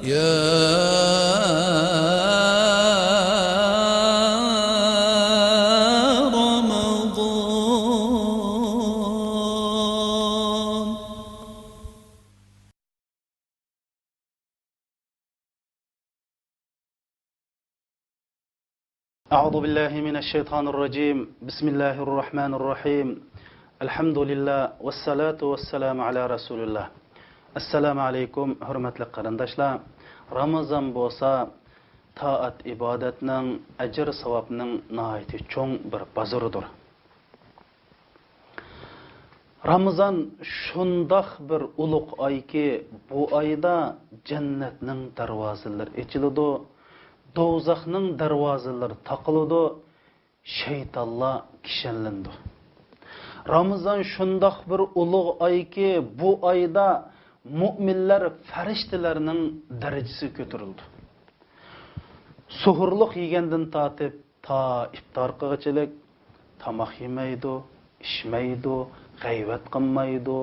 يا رمضان. أعوذ بالله من الشيطان الرجيم. بسم الله الرحمن الرحيم. الحمد لله والصلاة والسلام على رسول الله. Assalamu alaykum, hurmatli qarindoshlar. Ramazon bo'lsa, taat ibodatning, ajr savobning nihoyatda cho'ng bir bozoridir. Ramazon shundoq bir ulug' oyki, bu oyda jannatning darvozalari ochiladi, do'zaxning darvozalari taqiladi, shaytonlar kishanlandi. Ramazon shundoq bir ulug' oyki, bu oyda mu'minlar farishtalarning darajasi ko'tarildi. Suhurliq yegandan tortib ta iftorgacha tomoq yemaydi, ichmaydi, g'ayvat qilmaydi,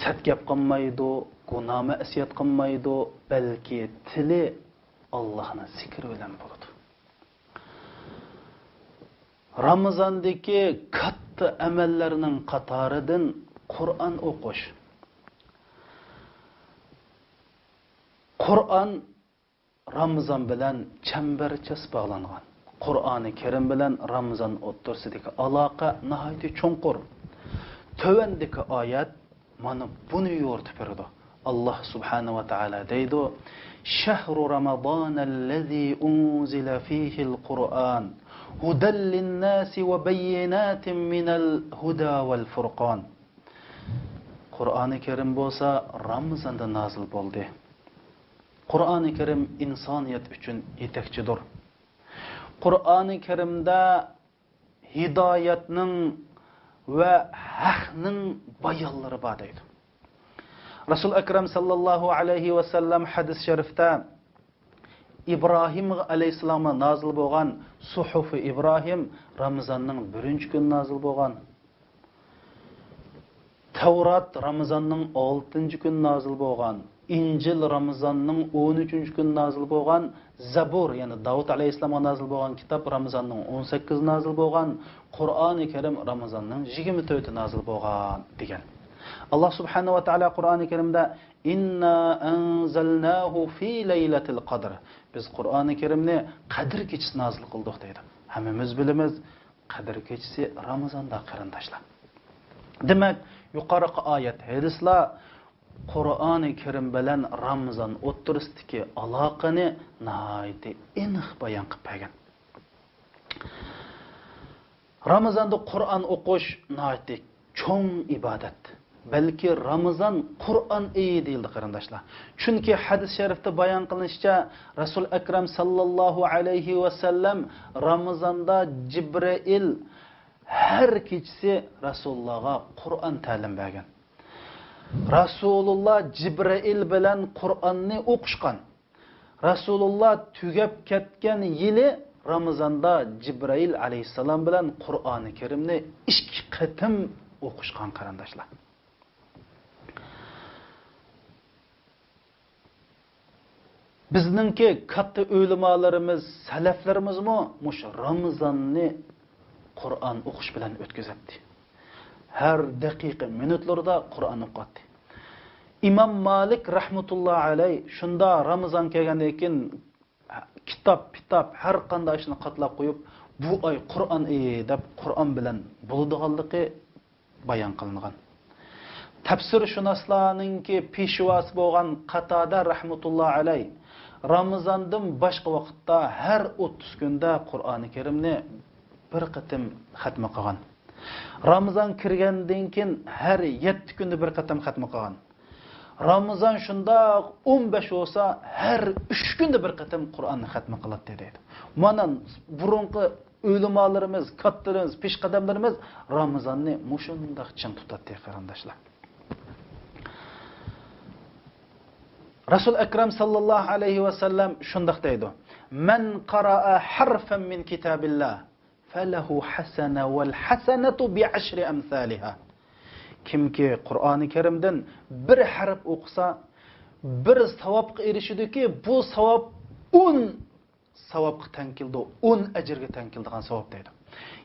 satgap qilmaydi, gunoh asiyat qilmaydi, balki tili Allohning zikri bilan bo'ladi. Ramazondagi katta amallarning qatoridan Qur'on o'qish. Qur'on Ramazon bilan chambarchas bog'langan. Qur'oni Karim bilan Ramazon o'rtasidagi aloqa nihoyatda cho'nqur. Tövendeki oyat mana buni yo'ritib beradi. Alloh subhanahu va taolo deydi: "Shahru Ramazanallazi unzila fihi al-Qur'an hudan lin-nasi va bayyinatin minal huda wal furqan." Qur'oni Karim bo'lsa Ramazonda nozil bo'ldi. Qur'oni Karim insoniyat uchun yetakchidir. Qur'oni Karimda hidoyatning va haqning bayonlari bor deydi. Rasul akram sallallohu alayhi va sallam hadis sharifda İbrahim alayhissalomga nozil bo'lgan Suhufi İbrahim Ramazonning 1-kuni nozil bo'lgan. Tavrat Ramazonning 6-kuni nozil bo'lgan. İncil Ramazonning 13-kuni nozil bo'lgan. Zabur, ya'ni Davud alayhissalomga nozil bo'lgan kitob Ramazonning 18 nozil bo'lgan. Qur'oni Karim Ramazonning 24 nozil bo'lgan degan. Allah subhanahu va taolo Qur'oni Karimda inna anzalnahu fi laylatil qadr. Biz Qur'oni Karimni Qadr kechasi nozil qildik deydi. Hammamiz bilamiz, Qadr kechasi Ramazonda qarindoshlar. Demak, yuqoriqi oyat hadislar Qur'oni Karim bilan Ramazon o'rtasidagi aloqani nihoyatda aniq bayon qilib bergan. Ramazonda Qur'on o'qish nihoyatda cho'ng ibodat. Balki Ramazon Qur'on oyi deyildi qarindoshlar. Chunki hadis sharifda bayon qilinishicha Rasul akram sallallohu alayhi va sallam Ramazonda Jibril har kechasi Rasulullohga Qur'on ta'lim bergan. Rasululloh Jibril bilan Qur'onni o'qishgan. Rasululloh tugab ketgan yili Ramazonda Jibril alayhissalom bilan Qur'oni Karimni 2 qatim o'qishgan qarindoshlar. Bizningki katta ulamolarimiz, salaflarimizmi mush Ramazonni Qur'on o'qish bilan o'tkazadi. Har daqiqa, minutlarda Qur'on o'qiydi. İmam Malik rahmetullah alayh shunda Ramazon kelgandan keyin kitob har qanday ishni qatlab qo'yib, bu oy Qur'on deb Qur'on bilan bo'ladiganligi bayon qilingan. Tafsir shunoslarningki peshvosi bo'lgan Qatada rahmetullah alayh Ramazondan boshqa vaqtda har 30 kunda Qur'oni Karimni bir qatim xatma qilgan. Ramazon kirgandan keyin har 7 kunda bir qatim xatma qilgan. Ramazon shunda 15 bo'lsa har 3 kunda bir qatim Qur'onni xatma qiladi deydi. Mana burunqi ulamolarimiz, kattalarimiz, peshqadamlarimiz Ramazonni mushundaq chin tutadi qarindoshlar. Rasul akram sallallohu alayhi va sallam shundaq deydi: "Man qara'a harfan min kitabillah falahu hasana wal hasanatu bi 10 amsalha." Kimki Qur'oni Karimdan bir harf o'qisa, bir savobga erishidiki, bu savob 10 savobga teng keldi, 10 ajrga teng keladigan savob deydi.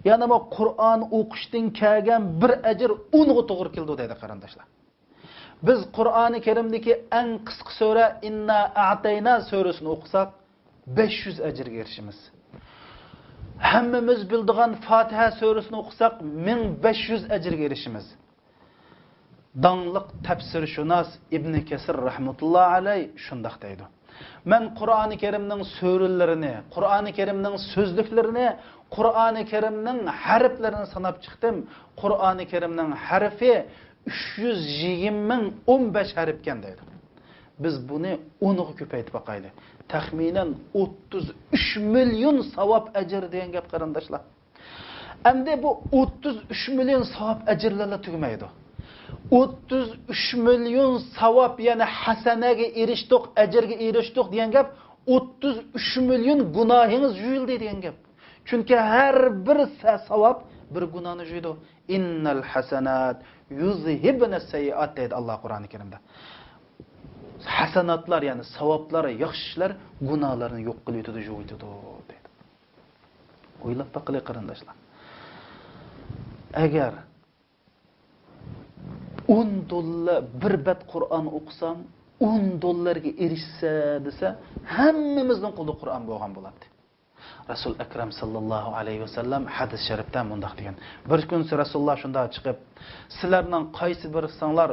Ya'ni bu Qur'on o'qishdan kelgan bir ajr 10 ga to'g'ri keldi deydi qarindoshlar. Biz Qur'oni Karimdagi eng qisqa sura Inna a'tayna surasini o'qisak 500 ajrga erishimiz. Hammamiz bildigan Fatiha surasini o'qisak 1500 ajrga erishimiz. Danliq tafsirshunos Ibn Kasir rahmatullohi alayh shundoq deydi. Men Qur'oni Karimning suralarini, Qur'oni Karimning so'zliklarini, Qur'oni Karimning harflarini sanab chiqdim. Qur'oni Karimning harfi 320 ming 15 harf ekan deydi. Biz buni 10 ga ko'paytirib boqaylik. Taxminan 33 million savob ajr degan gap qarindoshlar. Endi bu 33 million savob ajrlarla tugmaydi. 33 million savob, ya'ni hasanaga erishdik, ajrga erishdik degan gap 33 million gunohingiz yuyildi degan gap. Chunki har bir savob bir gunohni yuydi. Innal hasanat yuzhibna sayiat deydi Alloh Qur'oni Karimda. Hasanatlar, ya'ni savoblar, yaxshi ishlar gunohlarni yo'q qilib yutadi, yuydi deydi. O'ylab baqilay qarindoshlar. Agar 10 dollar bir bet Qur'on o'qisam 10 dollarga erishsa desa, hammamizning qo'lida Qur'on bo'lgan bo'ladi. Rasul Akram sallallohu alayhi vasallam hadis sharifda mundaq degan. Bir kun Rasululloh shunda chiqib, sizlarning qaysi birsanglar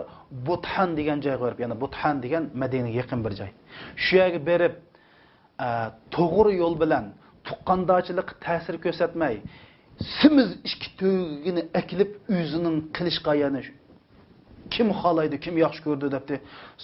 Buthan degan joyga borib, ya'ni Buthan degan Madinaga yaqin bir joy. Shu yerga berib, to'g'ri yo'l bilan tuqqandochilik ta'sir ko'rsatmay, simiz ikki to'gini akilib o'zining qilishga, ya'ni kim xohlaydi, kim yaxshi ko'rdi debdi.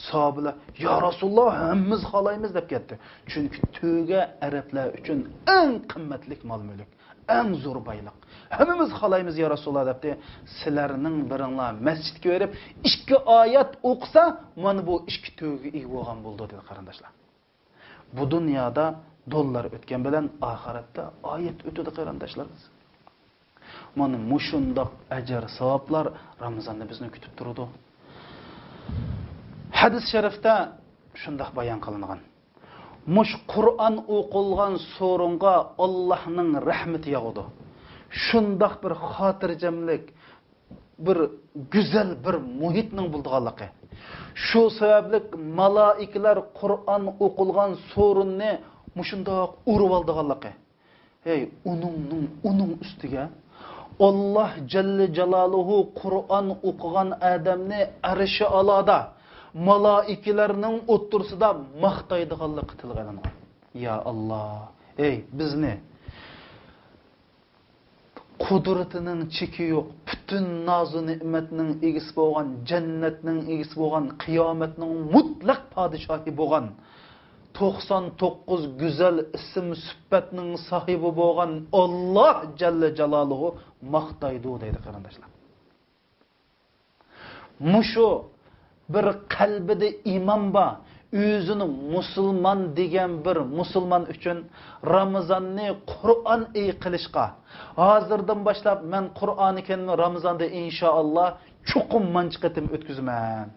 Sahobalar, "Ya Rasululloh, hammamiz xohlaymiz" deb ketdi. Chunki to'ga arablar uchun eng qimmatli mol-mulk, eng zo'r boylik. Hammamiz xohlaymiz ya Rasululloh debdi. Sizlarning biringlar masjidga berib, 2 oyat o'qisa, mana bu 2 to'ga ega bo'lgan bo'ldi dedi qarindoshlar. Bu dunyoda dollar o'tgan bilan oxiratda oyat o'tadi qarindoshlar. Mana mushundoq ajr savoblar Ramazonni bizni kutib turadi. Hadis sharifda shundoq bayon qilingan. Mush Qur'on o'qilgan so'ringa Allohning rahmati yog'di. Shundoq bir xotirjamlik, bir go'zal bir muhitning bo'lganligi. Shu sababli malaikalar Qur'on o'qilgan so'rinni mushundoq urib olganligi. Hey, uning ustiga Allah Celle Celaluhu Kur'an okugan adamni arşı alada malaikelerinin otursida maqtaydiganlik qilgan. Ya Allah, ey bizni kudretinin cheki yo'q, bütün nazu nimetinin egisi bo'lgan, jannatning egisi bo'lgan, qiyomatning mutlaq podshohi bo'lgan, 99 güzel isim sübbatning sahibi bo'lgan Allah Celle Celaluhu maqtaydi deydi qarindoshlar. Mushu bir qalbida iymon bor, o'zini musulmon degan bir musulmon uchun Ramazonni Qur'on qilishga hozirdan boshlab men Qur'oni Karimni Ramazonda inshaalloh chuqur manchiqatim o'tkazaman.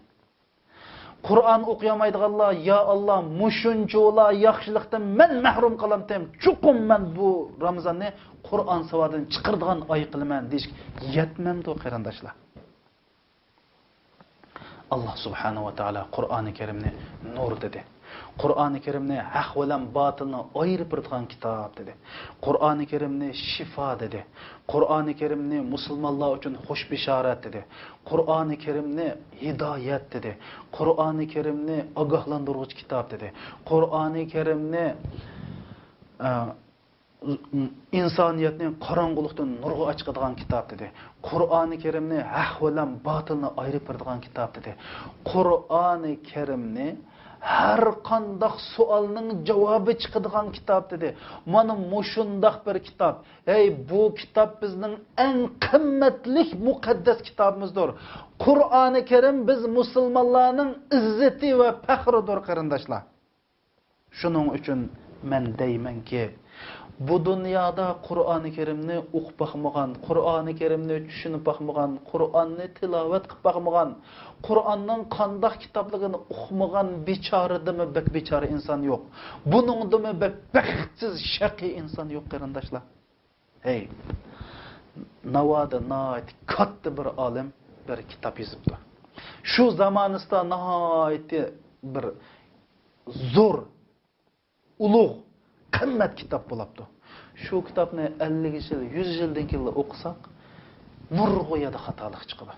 Qur'on o'qiyamaydiganlar, ya Allah, mushuncholar yaxshilikdan men mahrum qilamdim. Chuqur men bu Ramazonni Qur'on savodidan chiqirdigan oy qilaman deyish yetmamdi qarindoshlar. Allah subhanahu va taolo Qur'oni Karimni nur dedi. Qur'oni Karimni haq bilan botilni ayirib turadigan kitob dedi. Qur'oni Karimni shifo dedi. Qur'oni Karimni musulmonlar uchun xush bishorat dedi. Qur'oni Karimni hidoyat dedi. Qur'oni Karimni ogohlantiruvchi kitob dedi. Qur'oni Karimni insoniyatning qorong'ulikdan nurga ochadigan kitob dedi. Qur'oni Karimni haq bilan botilni ayirib turadigan kitob dedi. Qur'oni Karimni har qanday savolning javobi chiqadigan kitob dedi. Mana mushundaq bir kitob. Ey, bu kitob bizning eng qimmatli muqaddas kitobimizdir. Qur'oni Karim biz musulmonlarning izzati va faxridir qarindoshlar. Shuning uchun men deymanki, Bu dünyada Qur'oni Kerimni o'qib baxmagan, Qur'oni Kerimni tushunib baxmagan, Qur'onni tilovat qilib baxmagan, Qur'onning qandoq kitobligini o'qimagan bechoradimi bak bechora inson yo'q. Buningdimi bak baxtsiz shaqiy inson yo'q qarindoshlar. Hey. Navoda nayt katta bir olim bir kitob yozibdi. Shu zamonida nayt bir zo'r, ulug' qimmat kitob bo'libdi. Shu kitobni 50 yil, 100 yildan keyin o'qisak, nurg'oyada xatolik chiqadi.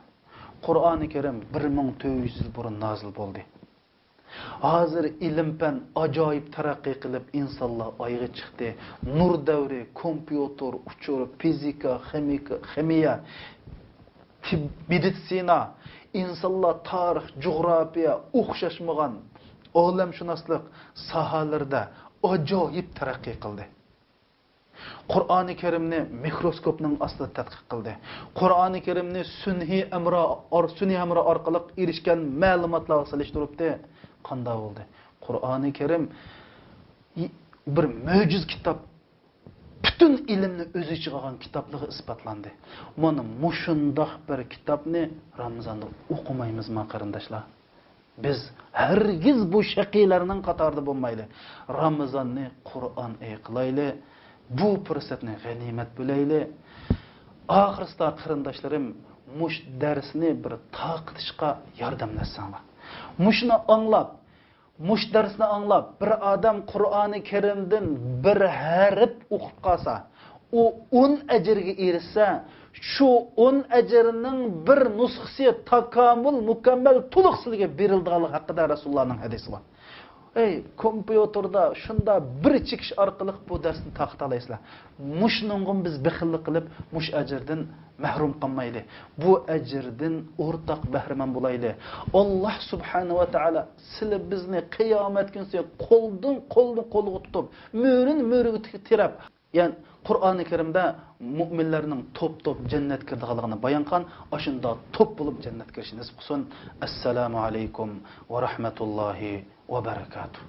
Qur'oni Karim 1400 yil burun nozil bo'ldi. Hozir ilm-fan ajoyib taraqqiy qilib insonlar oyga chiqdi. Nur davri, kompyuter, uchur, fizika, ximiya, meditsina, insonlar tarix, jug'rofiya o'xshashmagan olamshunoslik sohalarida ajoyib taraqqiy qildi. Qur'oni Karimni mikroskopning ostida tadqiq qildi. Qur'oni Karimni sun'iy amro orqali erishgan ma'lumotlarga solishtiribdi. Qanday bo'ldi? Qur'oni Karim bir mo'jiz kitob. Bütün ilmni o'z ichiga olgan kitobligi isbotlandi. Mana mushundoq bir kitobni Ramazonda o'qimaymizmi qarindoshlar? Biz hargiz bu shaqiylarning qatorida bo'lmayli. Ramazonni Qur'on qilayli. Bu fursatni g'animat bilayli. Oxirida qarindoshlarim, mush darsni bir taqitishga yordamlasanglar. Mushni anglab, mush darsni anglab bir odam Qur'oni Karimdan bir harf o'qib qolsa, u 10 ajrga erishsa, shu 10 ajrining bir nusxasi takomil, mukammal, to'liq sizga berilganligi haqida Rasulullohning hadisi bor. Kompyuterda shunda bir chekish orqali bu darsni taqit olaysizlar. Mushning'im biz bixillik qilib, mush ajrdan mahrum qolmaydi. Bu ajrdan o'rtaq bahramand bo'layli. Alloh subhanahu va taolo sizlar bizni qiyomat kunida qo'ldan qo'lga tutib, mo'riga tirab, ya'ni Qur'oni Karimda mu'minlarning top jannat kirdiganligini bayon qilgan, ashunda top bo'lib jannat kirishini nasib qilsin. Assalomu alaykum va rahmatullohi va barakatuh.